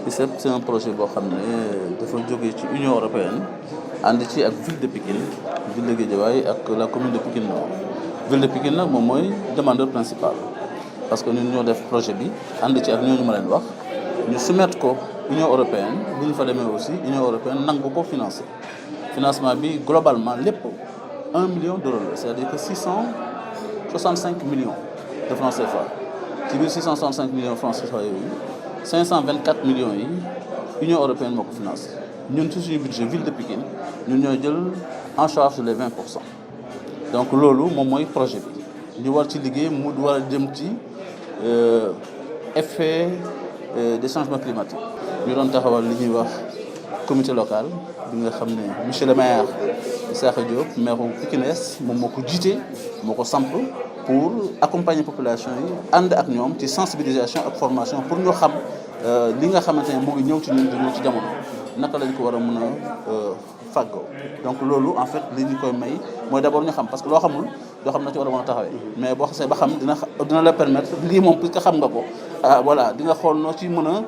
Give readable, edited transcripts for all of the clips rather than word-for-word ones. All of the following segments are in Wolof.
ICEP c'est un projet boo xam ne dafa jógee ci Union européenne ànd ci ak ville de Pikine ville de Guédiawaye ak la commune de Pikine Nord. Ville de Pikine nag moom mooy demandeur principal parce que ñun ñoo def projet bi ànd ci ak ñooñu ma leen wax ñu soumettre ko Union européenne bu ñu fa demee aussi Union européenne nangu ko financer financement bi globalement lépp 1 million d'euros la c'est-à-dire que 665 millions de francs CFA ci biir 665 millions de francs CFA yooyu 524 millions yi Union européenne moo ko financé ñun ci suñu budget ville de Pikine ñun ñooy jël en charge les 20%. Donc loolu moom mooy projet bi ñu war ci liggéey mu war a jëm ci effet des changements climatiques. ñu doon taxawal li ñuy wax comité local bi nga xam ne monsieur le maire Issakha Diop maire Pikine Est moom moo ko jiite moo ko samp pour accompagner population yi ànd ak ñoom ci sensibilisation ak formation pour ñu xam li nga xamante ne mu ngi ñëw ci ñun di ñëw ci jamono naka lañ ko war a mën a fàggoo. Donc loolu en fait li ñu koy may mooy d'abord ñu xam parce que loo xamul doo xam na ci war a mën a taxawee mais boo xasee ba xam dina la permettre lii moom puisque xam nga ko voilà di nga xool noo ci mën a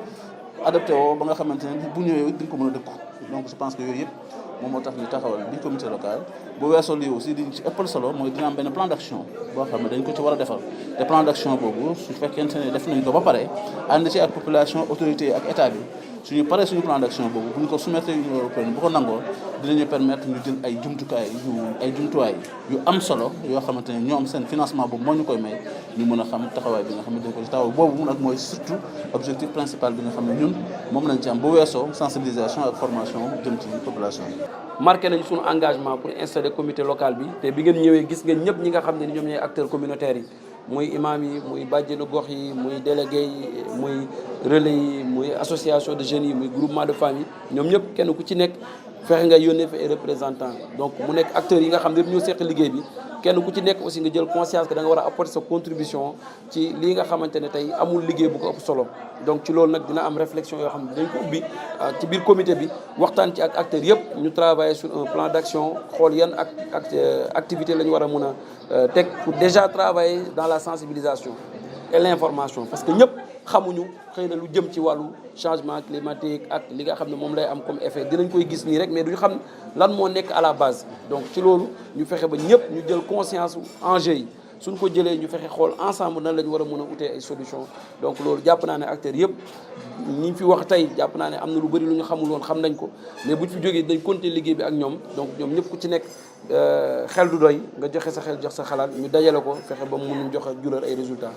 adapté woo ba nga xamante ne bu ñëwee di nga ko mën a dëkku. Donc je pense que yooyu yëpp moom moo tax ñu taxawal bi comité local bu weesoo lii aussi di ci ëppal solo mooy dina am benn plan d'action boo xam ne dañ ko ci war a defal te plan d'action boobu su fekkente ne def nañ ko ba pare ànd ci ak population autorité ak état bi suñu paree suñu plan d'action boobu bu ñu ko soumettre Union européenne bu ko nangoo dinañu permettre ñu jël ay jumtuwaay yu am solo yoo xamante ne ñoom seen financement boobu moo ñu koy may ñu mën a xam taxawaay bi nga xam ne dañ ko ci taxaw boobu nag mooy surtout objectif principal bi nga xam ne ñun moom lañ ci am bu weesoo sensibilisation ak formation jëm ci population bi. marqué nañu suñu engagement pour installer comité local bi te bi ngeen ñëwee gis ngeen ñëpp ñi nga xam ne ni ñoom ñooy acteurs communautaires yi muy imam yi muy bàjjenu gox yi muy délégué yi muy relais yi muy association de jeunes yi muy groupement de famille ñoom ñëpp kenn ku ci nekk fexe nga yónnee fa ay représentants donc mu nekk acteurs yi nga xam ne yëpp ñoo seq liggéey bi kenn ku ci nekk aussi nga jël conscience que da nga war a apporter sa contribution ci lii nga xamante ne tey amul liggéey bu ko ëpp solo donc ci loolu nag dina am réflexion yoo xam ne dañ ko ubbi ci biir comité bi waxtaan ci ak acteurs yëpp ñu travailler sur un plan d'action xool yan activité la ñu war a mën a teg pour déjà travailler dans la sensibilisation et l'information parce que ñëpp xamuñu xëy na lu jëm ci wàllu changement climatique ak li nga xam ne moom lay am comme effet dinañ koy gis nii rek mais duñu xam lan moo nekk à la base donc ci loolu ñu fexe ba ñëpp ñu jël conscience enjeu yi suñ ko jëlee ñu fexe xool ensemble nan la ñu war a mën a utee ay solution donc loolu jàpp naa ne acteurs yëpp ñi fi wax tey jàpp naa ne am na lu bëri lu ñu xamul woon xam nañ ko mais buñ fi jógee dañ continuer liggéey bi ak ñoom donc ñoom ñëpp ku ci nekk xel du doy nga joxe sa xel jox sa xalaat ñu dajale ko fexe ba mu mun joxe jural ay résultats